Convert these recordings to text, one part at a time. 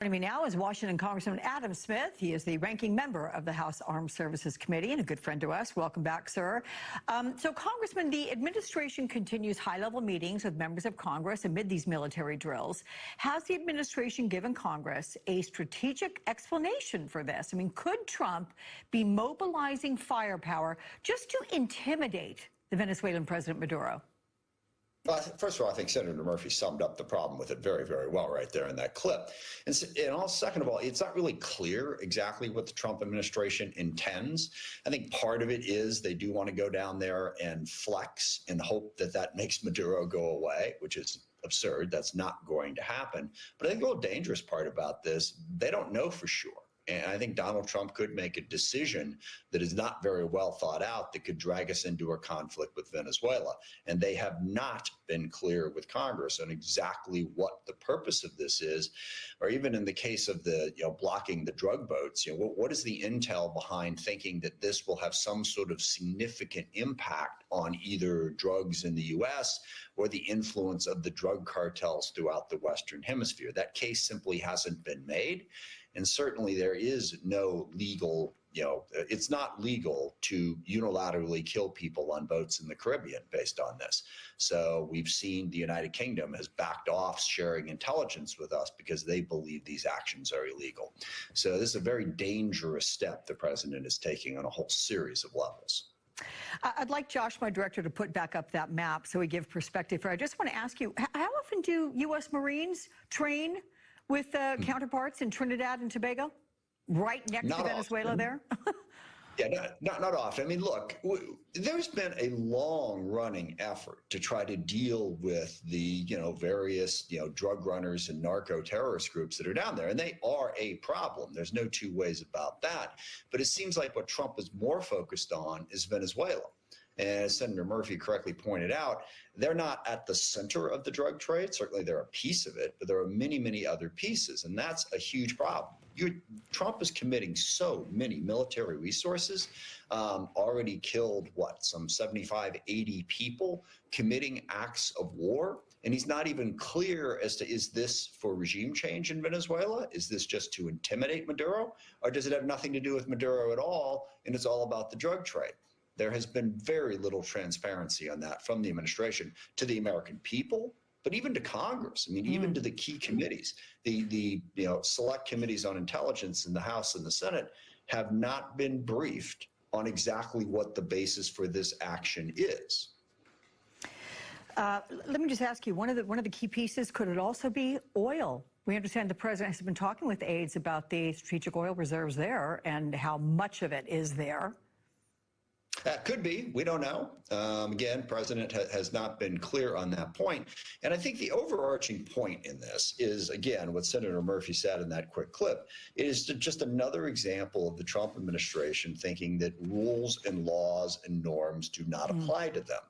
Joining me now is Washington Congressman Adam Smith. He is the ranking member of the House Armed Services Committee and a good friend to us. Welcome back, sir. So, Congressman, the administration continues high-level meetings with members of Congress amid these military drills. Has the administration given Congress a strategic explanation for this? I mean, could Trump be mobilizing firepower just to intimidate the Venezuelan President Maduro? Well, first of all, I think Senator Murphy summed up the problem with it very, very well right there in that clip. And second of all, it's not really clear exactly what the Trump administration intends. I think part of it is they do want to go down there and flex and hope that that makes Maduro go away, which is absurd. That's not going to happen. But I think the real dangerous part about this, they don't know for sure. And I think Donald Trump could make a decision that is not very well thought out that could drag us into a conflict with Venezuela. And they have not been clear with Congress on exactly what the purpose of this is, or even in the case of the, blocking the drug boats, what is the intel behind thinking that this will have some sort of significant impact on either drugs in the U.S. or the influence of the drug cartels throughout the Western Hemisphere? That case simply hasn't been made. And certainly there is no legal, it's not legal to unilaterally kill people on boats in the Caribbean based on this. So we've seen the United Kingdom has backed off sharing intelligence with us because they believe these actions are illegal. So this is a very dangerous step the president is taking on a whole series of levels. I'd like Josh, my director, to put back up that map so we give perspective. I just want to ask you, how often do U.S. Marines train with counterparts in Trinidad and Tobago, right next to Venezuela there? Yeah, not often. I mean, look, there's been a long-running effort to try to deal with the, various, drug runners and narco-terrorist groups that are down there, and they are a problem. There's no two ways about that. But it seems like what Trump is more focused on is Venezuela. And as Senator Murphy correctly pointed out, they're not at the center of the drug trade. Certainly they're a piece of it, but there are many, many other pieces, and that's a huge problem. Trump is committing so many military resources, already killed, some 75, 80 people, committing acts of war. And he's not even clear as to, is this for regime change in Venezuela? Is this just to intimidate Maduro? Or does it have nothing to do with Maduro at all, and it's all about the drug trade? There has been very little transparency on that from the administration to the American people, but even to Congress. I mean, even to the key committees, the select committees on intelligence in the House and the Senate have not been briefed on exactly what the basis for this action is. Let me just ask you, one of the key pieces, could it also be oil? We understand the president has been talking with aides about the strategic oil reserves there and how much of it is there. Could be. We don't know. Again, President has not been clear on that point. And I think the overarching point in this is, again, what Senator Murphy said in that quick clip, is just another example of the Trump administration thinking that rules and laws and norms do not apply to them.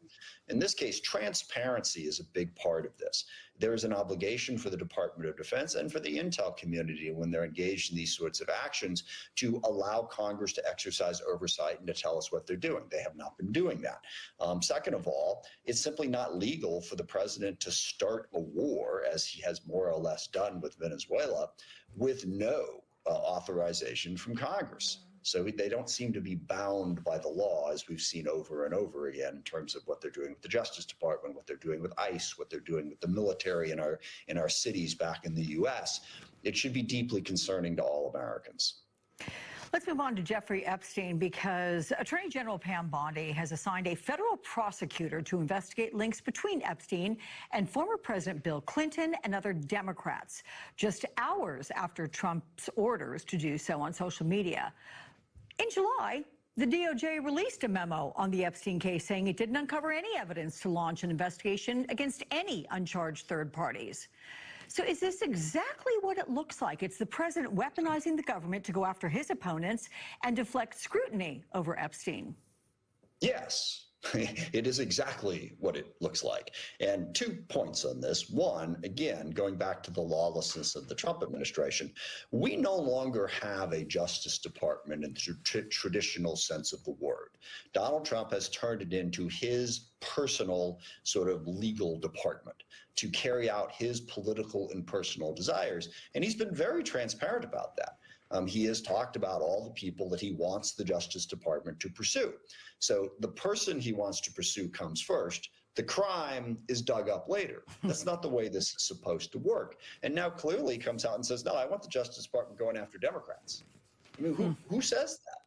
In this case, transparency is a big part of this. There is an obligation for the Department of Defense and for the intel community when they're engaged in these sorts of actions to allow Congress to exercise oversight and to tell us what they're doing. They have not been doing that. Second of all, it's simply not legal for the president to start a war, as he has more or less done with Venezuela, with no authorization from Congress. So they don't seem to be bound by the law, as we've seen over and over again, in terms of what they're doing with the Justice Department, what they're doing with ICE, what they're doing with the military in our cities back in the U.S. It should be deeply concerning to all Americans. Let's move on to Jeffrey Epstein, because Attorney General Pam Bondi has assigned a federal prosecutor to investigate links between Epstein and former President Bill Clinton and other Democrats, just hours after Trump's orders to do so on social media. In July, the DOJ released a memo on the Epstein case saying it didn't uncover any evidence to launch an investigation against any uncharged third parties. So is this exactly what it looks like? It's the president weaponizing the government to go after his opponents and deflect scrutiny over Epstein. Yes. It is exactly what it looks like. And 2 points on this. One, again, going back to the lawlessness of the Trump administration, we no longer have a Justice Department in the traditional sense of the word. Donald Trump has turned it into his personal sort of legal department to carry out his political and personal desires. And he's been very transparent about that. He has talked about all the people that he wants the Justice Department to pursue. So the person he wants to pursue comes first. The crime is dug up later. That's not the way this is supposed to work. And now clearly he comes out and says, no, I want the Justice Department going after Democrats. I mean, who says that?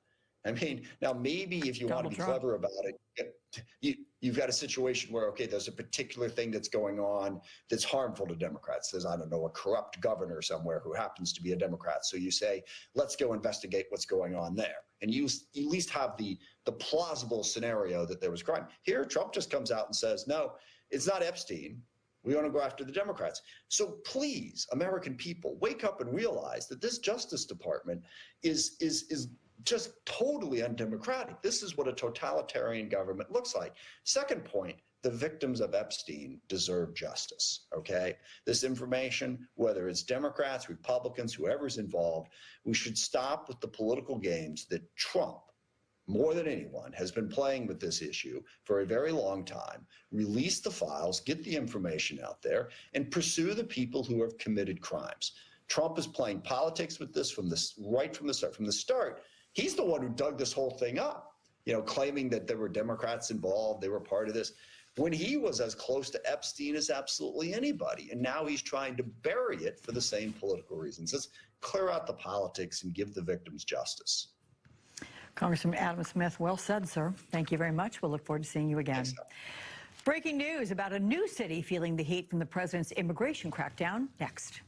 I mean, now maybe if you want to be clever about it, you've got a situation where, okay, there's a particular thing that's going on that's harmful to Democrats. There's, I don't know, a corrupt governor somewhere who happens to be a Democrat. So you say, let's go investigate what's going on there. And you at least have the plausible scenario that there was crime. Here, Trump just comes out and says, no, it's not Epstein. We want to go after the Democrats. So please, American people, wake up and realize that this Justice Department is just totally undemocratic. This is what a totalitarian government looks like. Second point, the victims of Epstein deserve justice, okay? This information, whether it's Democrats, Republicans, whoever's involved, we should stop with the political games that Trump, more than anyone, has been playing with this issue for a very long time. Release the files, get the information out there, and pursue the people who have committed crimes. Trump is playing politics with this right from the start. He's the one who dug this whole thing up, claiming that there were Democrats involved, they were part of this, when he was as close to Epstein as absolutely anybody. And now he's trying to bury it for the same political reasons. Let's clear out the politics and give the victims justice. Congressman Adam Smith, well said, sir. Thank you very much. We'll look forward to seeing you again. Thanks. Breaking news about a new city feeling the heat from the president's immigration crackdown next.